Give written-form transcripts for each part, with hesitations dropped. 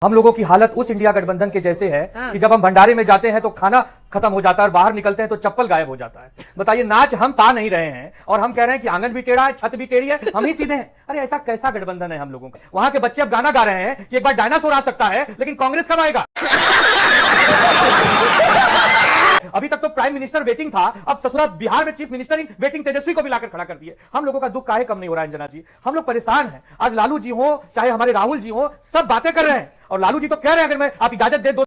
हम लोगों की हालत उस इंडिया गठबंधन के जैसे है कि जब हम भंडारे में जाते हैं तो खाना खत्म हो जाता है और बाहर निकलते हैं तो चप्पल गायब हो जाता है। बताइए, नाच हम पा नहीं रहे हैं और हम कह रहे हैं कि आंगन भी टेढ़ा है, छत भी टेढ़ी है, हम ही सीधे हैं। अरे ऐसा कैसा गठबंधन है हम लोगों का? वहां के बच्चे अब गाना गा रहे हैं कि एक बार डायनासोर आ सकता है, लेकिन कांग्रेस कब आएगा? अभी तक तो प्राइम मिनिस्टर वेटिंग था, अब ससुरा बिहार में चीफ मिनिस्टर इन वेटिंग तेजस्वी को मिलाकर खड़ा कर दिए। हम लोगों का दुख काहे कम नहीं हो रहा है अंजना जी? हम लोग परेशान हैं। आज लालू जी हो चाहे हमारे राहुल जी हो, सब बातें कर रहे हैं और लालू जी तो कह रहे हैं अगर मैं आप इजाजत दे दो।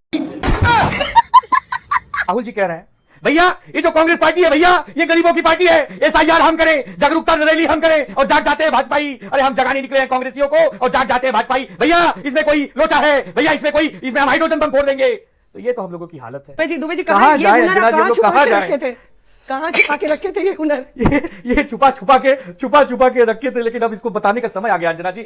राहुल जी कह रहे हैं भैया ये जो कांग्रेस पार्टी है भैया ये गरीबों की पार्टी है, एसआईआर हम करें, जागरूकता रैली हम करें और जाग जाते हैं भाजपाई। अरे हम जगाने निकले हैं कांग्रेसियों को और जाग जाते हैं भाजपाई। भैया इसमें कोई लोचा है, भैया इसमें हम हाइड्रोजन बम फोड़ देंगे। तो ये तो हम लोगों की हालत है। दुबे जी कहाँ जाए अंजना जी, हम लोग कहाँ जाए? कहाँ छुपा के रखे थे ये हुनर? ये छुपा छुपा के रखे थे, लेकिन अब इसको बताने का समय आ गया अंजना जी।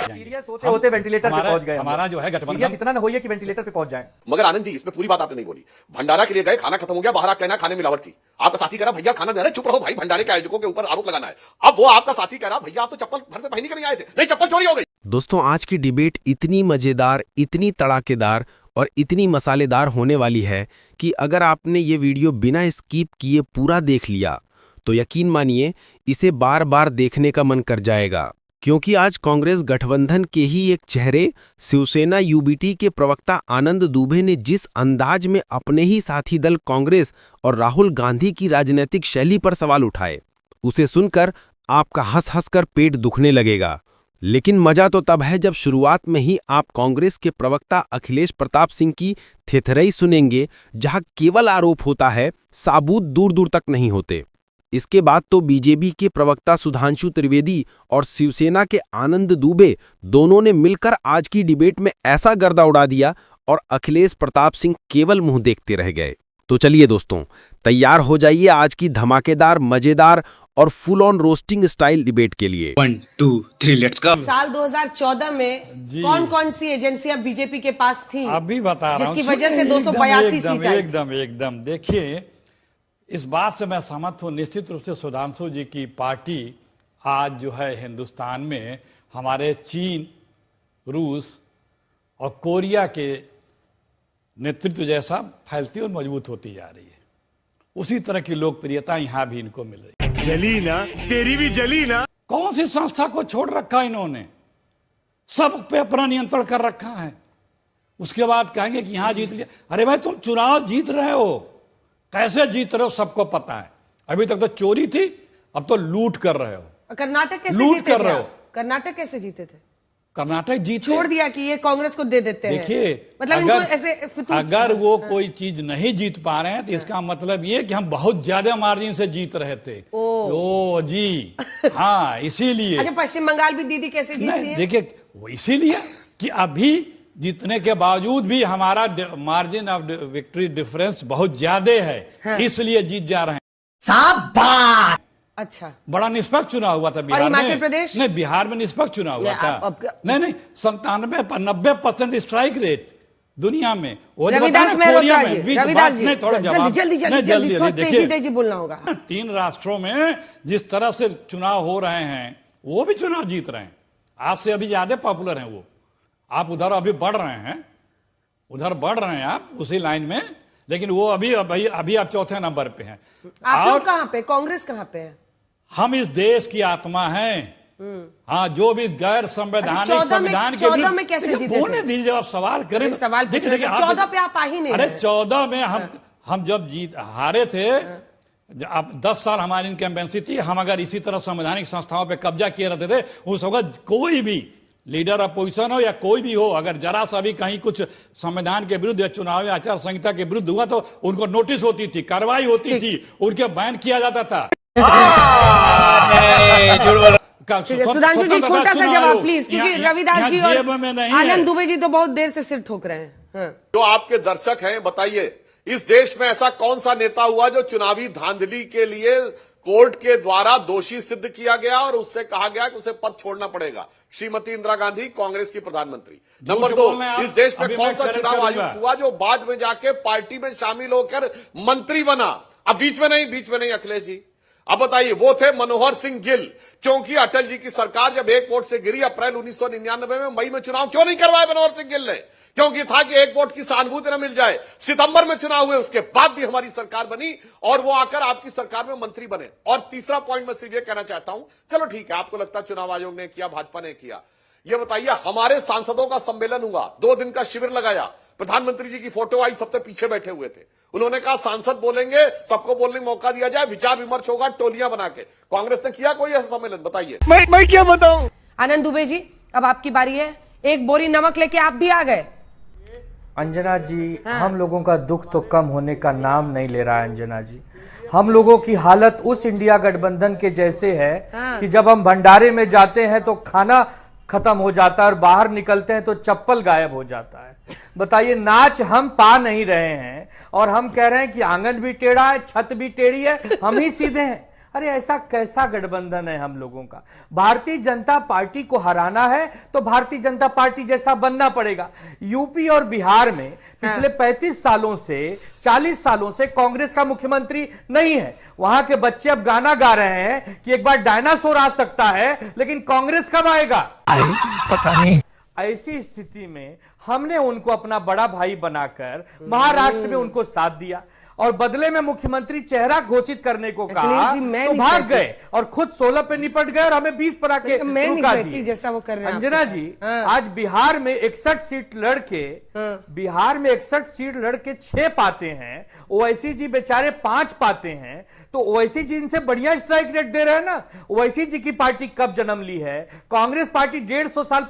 सीरियस होते होते वेंटिलेटर पे पहुंच गए। हमारा जो है गठबंधन इतना ना होइए कि वेंटिलेटर पे पहुंच जाए। मगर आनंद जी इसमें पूरी बात आपने नहीं बोली। भंडारा के लिए गए, खाना खत्म हो गया, बाहर आप कहना खाने में मिलावट थी। आपका साथी कह रहा भैया खाना नहीं, चुप रहो भाई, भंडारे के आयोजकों के ऊपर आरोप लगाना है। अब वो आपका साथी कह रहा भैया आप तो चप्पल घर से पहन कर नहीं आए थे, नहीं चप्पल चोरी हो गई। दोस्तों, आज की डिबेट इतनी मजेदार, इतनी तड़ाकेदार और इतनी मसालेदार होने वाली है कि अगर आपने ये वीडियो बिना स्किप किए पूरा देख लिया तो यकीन मानिए इसे बार बार देखने का मन कर जाएगा। क्योंकि आज कांग्रेस गठबंधन के ही एक चेहरे शिवसेना यूबीटी के प्रवक्ता आनंद दुबे ने जिस अंदाज में अपने ही साथी दल कांग्रेस और राहुल गांधी की राजनीतिक शैली पर सवाल उठाए, उसे सुनकर आपका हंस हंस कर पेट दुखने लगेगा। लेकिन मजा तो तब है जब शुरुआत में ही आप कांग्रेस के प्रवक्ता अखिलेश प्रताप सिंह की थेथरई सुनेंगे, जहां केवल आरोप होता है, साबूत दूर दूर तक नहीं होते। इसके बाद तो बीजेपी के प्रवक्ता सुधांशु त्रिवेदी और शिवसेना के आनंद दुबे दोनों ने मिलकर आज की डिबेट में ऐसा गर्दा उड़ा दिया और अखिलेश प्रताप सिंह केवल मुंह देखते रह गए। तो चलिए दोस्तों, तैयार हो जाइए आज की धमाकेदार, मजेदार और full on roasting style debate के लिए। 1 2 3 लेट्स गो। साल 2014 में कौन कौन सी एजेंसियां बीजेपी के पास थी? अभी बता रहा हूं, जिसकी वजह से 282 सीट आई। एकदम देखिए, इस बात से मैं सहमत हूं। निश्चित रूप से सुधांशु जी की पार्टी आज जो है हिंदुस्तान में हमारे चीन, रूस और कोरिया के नेतृत्व जैसा फैलती और मजबूत होती जा रही है। उसी तरह की लोकप्रियता यहां भी इनको मिल रही है। जली ना, तेरी भी जली ना। कौन सी संस्था को छोड़ रखा इन्होंने? सब पे अपना नियंत्रण कर रखा है। उसके बाद कहेंगे कि यहां जीत लिया। अरे भाई, तुम चुनाव जीत रहे हो, कैसे जीत रहे हो सबको पता है। अभी तक तो चोरी थी, अब तो लूट कर रहे हो। कर्नाटक कैसे लूट जीते कर थे? रहे हो। कर्नाटक कैसे जीते थे? कर्नाटक जीते, छोड़ दिया कि ये कांग्रेस को दे देते हैं। देखिए, मतलब अगर वो कोई चीज नहीं जीत पा रहे हैं तो इसका मतलब ये कि हम बहुत ज्यादा मार्जिन से जीत रहे थे। ओ जी हाँ, इसीलिए। अच्छा, पश्चिम बंगाल भी दीदी कैसे जीती है? देखिए, वो इसीलिए कि अभी जीतने के बावजूद भी हमारा मार्जिन ऑफ विक्ट्री डिफरेंस बहुत ज्यादा है, इसलिए जीत जा रहे हैं। शाबाश। अच्छा, बड़ा निष्पक्ष चुनाव हुआ था बिहार में। हिमाचल प्रदेश? नहीं, बिहार में निष्पक्ष चुनाव हुआ था। नहीं 97-90% स्ट्राइक रेट दुनिया में। रविदास कोरिया में नहीं, थोड़ा जवाब जल्दी बोलना होगा। 3 राष्ट्रों में जिस तरह से चुनाव हो रहे हैं, वो भी चुनाव जीत रहे हैं। आपसे अभी ज्यादा पॉपुलर हैं वो। आप उधर अभी बढ़ रहे हैं, आप उसी लाइन में, लेकिन वो अभी आप चौथे नंबर पे हैं। आप लोग कहां पे? कांग्रेस कहां पे है? हम इस देश की आत्मा हैं। हाँ, जो भी गैर संवैधानिक संविधान के विरुद्ध में कैसे जीते? बोलने दीजिए, जब आप सवाल करें। सवाल देखिए, 14 पे आप आ ही नहीं। अरे 14 में हम जब हारे थे, अब 10 साल हमारी इनकम्बेंसी थी। हम अगर इसी तरह संवैधानिक संस्थाओं पे कब्जा किए रहते थे, उस वक्त कोई भी लीडर अपोजिशन हो या कोई भी हो, अगर जरा सा भी कहीं कुछ संविधान के विरुद्ध या चुनावी आचार संहिता के विरुद्ध हुआ तो उनको नोटिस होती थी, कार्रवाई होती थी, उनके बैन किया जाता था। सुधांशु जी, छोटा सा जवाब प्लीज, क्योंकि रविदास जी और आनंद दुबे जी तो बहुत देर से सिर ठोक रहे हैं। जो आपके दर्शक हैं, बताइए, इस देश में ऐसा कौन सा नेता हुआ जो चुनावी धांधली के लिए कोर्ट के द्वारा दोषी सिद्ध किया गया और उससे कहा गया कि उसे पद छोड़ना पड़ेगा? श्रीमती इंदिरा गांधी, कांग्रेस की प्रधानमंत्री। नंबर 2, इस देश में कौन सा चुनाव आयुक्त हुआ जो बाद में जाके पार्टी में शामिल होकर मंत्री बना? अब बीच में नहीं अखिलेश जी, अब बताइए, वो थे मनोहर सिंह गिल। क्योंकि अटल जी की सरकार जब एक वोट से गिरी अप्रैल 1999 में, मई में चुनाव क्यों नहीं करवाए मनोहर सिंह गिल ने? क्योंकि था कि एक वोट की सहानुभूति न मिल जाए। सितंबर में चुनाव हुए, उसके बाद भी हमारी सरकार बनी और वो आकर आपकी सरकार में मंत्री बने। और तीसरा पॉइंट मैं सिर्फ ये कहना चाहता हूं, चलो ठीक है, आपको लगता है चुनाव आयोग ने किया, भाजपा ने किया, ये बताइए, हमारे सांसदों का सम्मेलन हुआ, 2 दिन का शिविर लगाया, प्रधानमंत्री जी की फोटो आई, सबसे पीछे बैठे हुए थे। उन्होंने कहा सांसद बोलेंगे, सबको बोलने का मौका दिया जाए, विचार विमर्श होगा टोलियां बना के। कांग्रेस ने किया कोई ऐसा सम्मेलन? बताइए। मैं क्या बताऊं। आनंद दुबे जी, अब आपकी बारी है। एक बोरी नमक लेके आप भी आ गए। अंजना जी, हम लोगों का दुख तो कम होने का नाम नहीं ले रहा है। अंजना जी, हम लोगों की हालत उस इंडिया गठबंधन के जैसे है कि जब हम भंडारे में जाते हैं तो खाना खत्म हो जाता है और बाहर निकलते हैं तो चप्पल गायब हो जाता है। बताइए, नाच हम पा नहीं रहे हैं और हम कह रहे हैं कि आंगन भी टेढ़ा है, छत भी टेढ़ी है, हम ही सीधे हैं। अरे ऐसा कैसा गठबंधन है हम लोगों का? भारतीय जनता पार्टी को हराना है तो भारतीय जनता पार्टी जैसा बनना पड़ेगा। यूपी और बिहार में पिछले 35 सालों से 40 सालों से कांग्रेस का मुख्यमंत्री नहीं है। वहां के बच्चे अब गाना गा रहे हैं कि एक बार डायनासोर आ सकता है, लेकिन कांग्रेस कब आएगा? पता नहीं। ऐसी स्थिति में हमने उनको अपना बड़ा भाई बनाकर महाराष्ट्र में उनको साथ दिया और बदले में मुख्यमंत्री चेहरा घोषित करने को कहा तो भाग गए और खुद 16 पे निपट गए और हमें 20 पर आके रुका दिए। जैसा वो कर रहे हैं अंजना जी, आज बिहार में 61 सीट लड़के बिहार में 61 सीट लड़के 6 पाते हैं, ओवैसी जी बेचारे 5 पाते हैं। तो ओवैसी जी इनसे बढ़िया स्ट्राइक रेट दे रहे हैं ना। ओवैसी जी की पार्टी कब जन्म ली है? कांग्रेस पार्टी 150 साल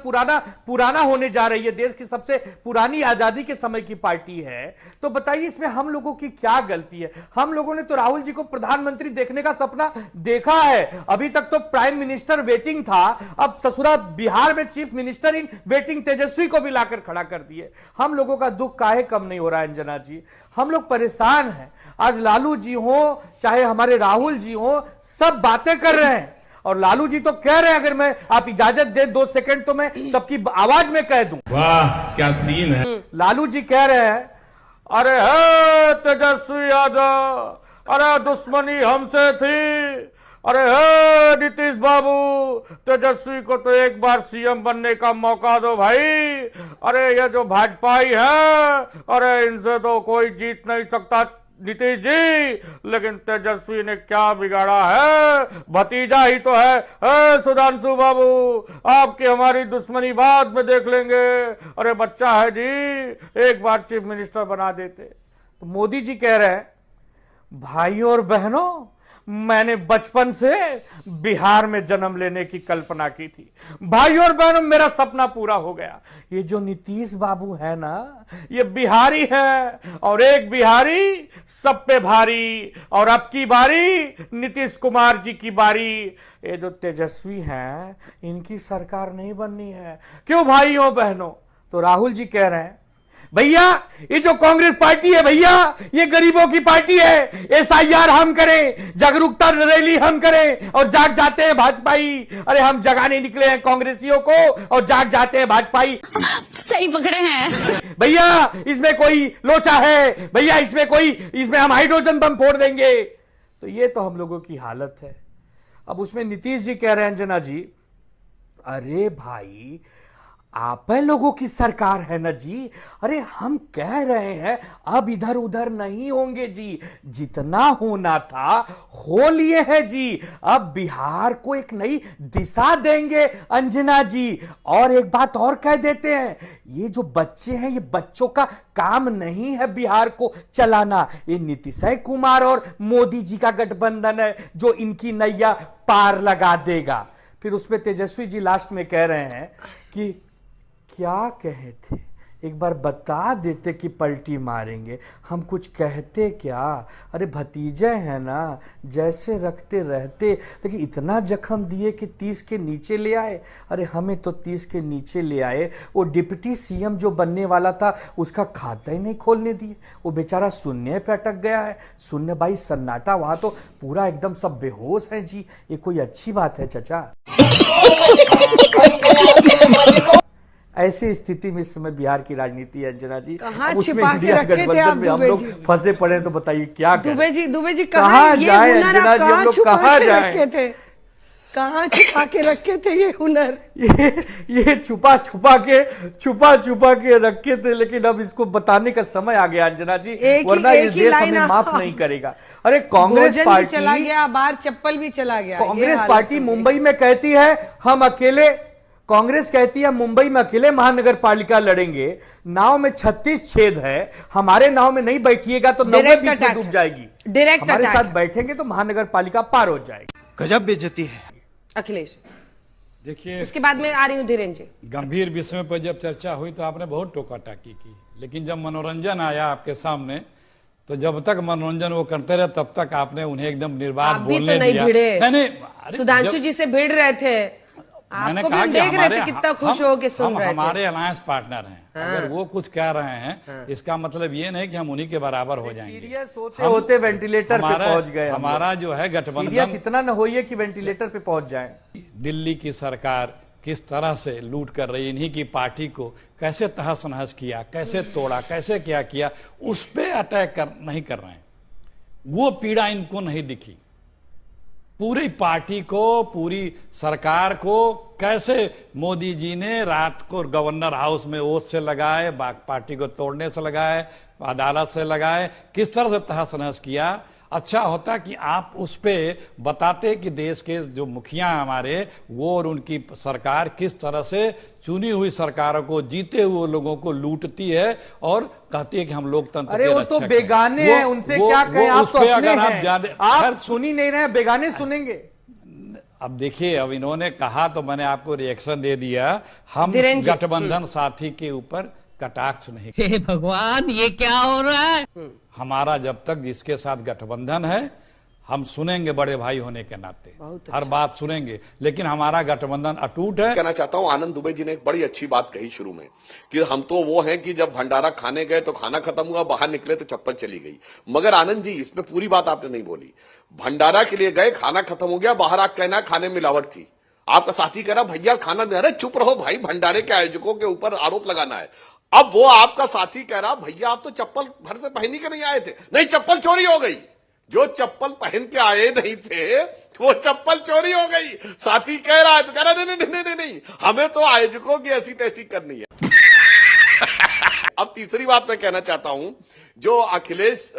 पुराना होने जा रही है, देश की सबसे पुरानी आजादी के समय की पार्टी है। तो बताइए, इसमें हम लोगों की क्या गलती है? हम लोगों ने तो राहुल जी को प्रधानमंत्री देखने का सपना देखा है। अभी तक तो प्राइम मिनिस्टर वेटिंग था, अब ससुरा बिहार में चीफ मिनिस्टर इन वेटिंग तेजस्वी को भी लाकर खड़ा कर दिए। हम लोगों का दुख काहे कम नहीं हो रहा है अंजना जी? हम लोग परेशान हैं। आज लालू जी हो चाहे हमारे राहुल जी हो, सब बातें कर रहे हैं और लालू जी तो कह रहे हैं, अगर मैं आप इजाजत दे 2 सेकंड तो मैं सबकी आवाज में कह दूं। वाह क्या सीन है। लालू जी कह रहे हैं, अरे हे तेजस्वी यादव, अरे दुश्मनी हमसे थी, अरे हे नीतीश बाबू, तेजस्वी को तो एक बार सीएम बनने का मौका दो भाई। अरे ये जो भाजपाई है, अरे इनसे तो कोई जीत नहीं सकता नीतीश जी, लेकिन तेजस्वी ने क्या बिगाड़ा है? भतीजा ही तो है। सुधांशु बाबू, आपकी हमारी दुश्मनी बाद में देख लेंगे। अरे बच्चा है जी, एक बार चीफ मिनिस्टर बना देते। तो मोदी जी कह रहे हैं, भाइयों और बहनों, मैंने बचपन से बिहार में जन्म लेने की कल्पना की थी। भाइयों और बहनों, मेरा सपना पूरा हो गया। ये जो नीतीश बाबू है ना, ये बिहारी है और एक बिहारी सब पे भारी। और अब की बारी नीतीश कुमार जी की बारी। ये जो तेजस्वी हैं, इनकी सरकार नहीं बननी है। क्यों भाइयों बहनों? तो राहुल जी कह रहे हैं, भैया ये जो कांग्रेस पार्टी है भैया, ये गरीबों की पार्टी है। एसआईआर हम करें, जागरूकता रैली हम करें और जाग जाते हैं भाजपाई। अरे हम जगाने निकले हैं कांग्रेसियों को और जाग जाते हैं भाजपाई। सही पकड़े हैं भैया, इसमें कोई लोचा है भैया, इसमें हम हाइड्रोजन बम फोड़ देंगे। तो ये तो हम लोगों की हालत है। अब उसमें नीतीश जी कह रहे हैं, अंजना जी, अरे भाई आप लोगों की सरकार है ना जी। अरे हम कह रहे हैं अब इधर उधर नहीं होंगे जी, जितना होना था हो लिए है जी। अब बिहार को एक नई दिशा देंगे अंजना जी। और एक बात और कह देते हैं, ये जो बच्चे हैं, ये बच्चों का काम नहीं है बिहार को चलाना। ये नीतीश कुमार और मोदी जी का गठबंधन है जो इनकी नैया पार लगा देगा। फिर उसमें तेजस्वी जी लास्ट में कह रहे हैं कि क्या कहे थे, एक बार बता देते कि पलटी मारेंगे, हम कुछ कहते क्या। अरे भतीजे हैं ना, जैसे रखते रहते, लेकिन इतना जख्म दिए कि 30 के नीचे ले आए। अरे हमें तो 30 के नीचे ले आए। वो डिप्टी सीएम जो बनने वाला था, उसका खाता ही नहीं खोलने दिए। वो बेचारा शून्य पे अटक गया है। शून्य भाई सन्नाटा, वहां तो पूरा एकदम सब बेहोश हैं जी। ये कोई अच्छी बात है चचा? ऐसी स्थिति में इस समय बिहार की राजनीति है अंजना जी। कहाँ अब उसमें छिपा के इंडिया रखे थे गठबंधन आप में हम दुबे लोग जी? फंसे पड़े हैं, तो बताइए क्या करें? दुबे जी कहाँ ये जाए हुनर अंजना आप जी, हम लोग छुपा कहाँ के जाए? रखे थे? कहाँ छुपा के रखे थे ये हुनर? ये छुपा के रखे थे, लेकिन अब इसको बताने का समय आ गया अंजना जी, वरना ये देश हमें माफ नहीं करेगा। अरे कांग्रेस भोजन भी पार्टी चला गया, बाहर चप्पल भी चला गया। कांग्रेस पार्टी मुंबई में कहती है हम अकेले, कांग्रेस कहती है मुंबई में अकेले महानगर पालिका लड़ेंगे, नाव में 36 छेद है, हमारे नाव में नहीं बैठिएगा तो 90 बीच में डूब जाएगी, हमारे साथ बैठेंगे तो महानगर पालिका पार हो जाएगी। गजब बेइज्जती है। अखिलेश, देखिए उसके बाद में आ रही हूँ धीरेन्द्र जी। गंभीर विषयों पर जब चर्चा हुई तो आपने बहुत टोका टाकी की, लेकिन जब मनोरंजन आया आपके सामने तो जब तक मनोरंजन वो करते रहे तब तक आपने उन्हें एकदम निर्बाध बोलने नहीं दिया। भिड़े। नहीं, सुधांशु जी से भिड़ रहे थे, मैंने आपको कहा भी कि देख रहे थे कितना खुश हो के सुन रहे थे। हमारे अलायंस पार्टनर हैं, अगर वो कुछ कह रहे हैं इसका मतलब ये नहीं कि हम उन्हीं के बराबर हो जाएंगे। सीरियस होते वेंटिलेटर पे पहुंच गए। हमारा जो है गठबंधन सीरियस इतना न होइए कि वेंटिलेटर पे पहुंच जाए। दिल्ली की सरकार किस तरह से लूट कर रही, इन्हीं की पार्टी को कैसे तहस नहस किया, कैसे तोड़ा, कैसे क्या किया, उस पर अटैक नहीं कर रहे हैं। वो पीड़ा इनको नहीं दिखी। पूरी पार्टी को, पूरी सरकार को कैसे मोदी जी ने रात को गवर्नर हाउस में ओथ से लगाए, पार्टी को तोड़ने से लगाए, अदालत से लगाए, किस तरह से तहस नहस किया। अच्छा होता कि आप उस पे बताते कि देश के जो मुखिया हमारे वो और उनकी सरकार किस तरह से चुनी हुई सरकारों को, जीते हुए लोगों को लूटती है और कहती है कि हम लोकतंत्र अरे वो तो बेगाने हैं, उनसे क्या कहें, आप तो अपने हैं, आप सुन ही नहीं रहे, बेगाने सुनेंगे। अब देखिए, अब इन्होंने कहा तो मैंने आपको रिएक्शन दे दिया। हम गठबंधन साथी के ऊपर कटाक्ष नहीं। हे भगवान, ये क्या हो रहा है? हमारा जब तक जिसके साथ गठबंधन है हम सुनेंगे, बड़े भाई होने के नाते हर बात सुनेंगे, लेकिन हमारा गठबंधन अटूट है। कहना चाहता हूं, आनंद दुबे जी ने एक बड़ी अच्छी बात कही शुरू में कि हम तो वो हैं कि जब भंडारा खाने गए तो खाना खत्म हुआ, बाहर निकले तो चप्पल चली गई। मगर आनंद जी, इसमें पूरी बात आपने नहीं बोली। भंडारा के लिए गए, खाना खत्म हो गया, बाहर आप कहना खाने में मिलावट थी, आपका साथी कह रहा भैया खाना में, अरे चुप रहो भाई, भंडारे के आयोजकों के ऊपर आरोप लगाना है। अब वो आपका साथी कह रहा भैया आप तो चप्पल घर से पहन के नहीं आए थे, नहीं चप्पल चोरी हो गई। जो चप्पल पहन के आए नहीं थे वो चप्पल चोरी हो गई। साथी कह रहा है तो कह रहा नहीं, हमें तो आयोजकों की ऐसी तैसी करनी है। अब तीसरी बात मैं कहना चाहता हूं, जो अखिलेश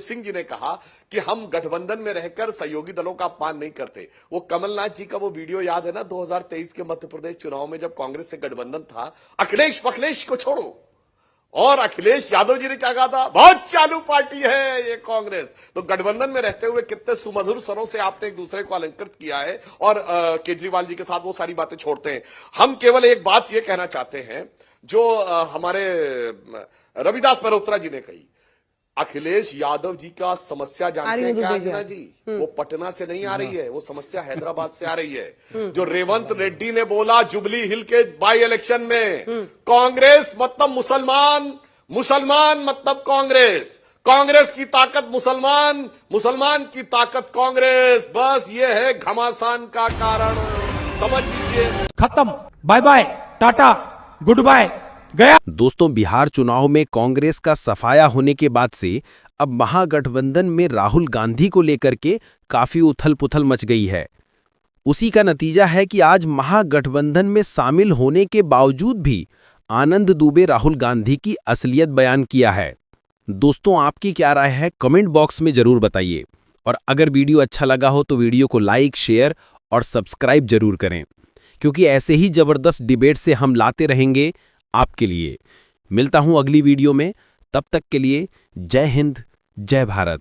सिंह जी ने कहा कि हम गठबंधन में रहकर सहयोगी दलों का अपमान नहीं करते। वो कमलनाथ जी का वो वीडियो याद है ना, 2023 के मध्य प्रदेश चुनाव में जब कांग्रेस से गठबंधन था, अखिलेश को छोड़ो, और अखिलेश यादव जी ने क्या कहा था, बहुत चालू पार्टी है ये कांग्रेस। तो गठबंधन में रहते हुए कितने सुमधुर स्वरों से आपने एक दूसरे को अलंकृत किया है, और केजरीवाल जी के साथ वो सारी बातें छोड़ते हैं। हम केवल एक बात ये कहना चाहते हैं, जो हमारे रविदास मल्होत्रा जी ने कही, अखिलेश यादव जी का समस्या जानते हैं क्या अंजना जी? वो पटना से नहीं आ रही है, वो समस्या हैदराबाद से आ रही है। जो रेवंत रेड्डी ने बोला जुबली हिल के बाई इलेक्शन में, कांग्रेस मतलब मुसलमान मतलब कांग्रेस की ताकत मुसलमान की ताकत कांग्रेस, बस ये है घमासान का कारण, समझ लीजिए। खत्म, bye bye, tata, good bye, गया। दोस्तों, बिहार चुनाव में कांग्रेस का सफाया होने के बाद से अब महागठबंधन में राहुल गांधी को लेकर के काफी उथल-पुथल मच गई है। उसी का नतीजा है कि आज महागठबंधन में शामिल होने के बावजूद भी आनंद दुबे राहुल गांधी की असलियत बयान किया है। दोस्तों, आपकी क्या राय है कमेंट बॉक्स में जरूर बताइए, और अगर वीडियो अच्छा लगा हो तो वीडियो को लाइक, शेयर और सब्सक्राइब जरूर करें, क्योंकि ऐसे ही जबरदस्त डिबेट से हम लाते रहेंगे आपके लिए। मिलता हूं अगली वीडियो में, तब तक के लिए जय हिंद, जय भारत।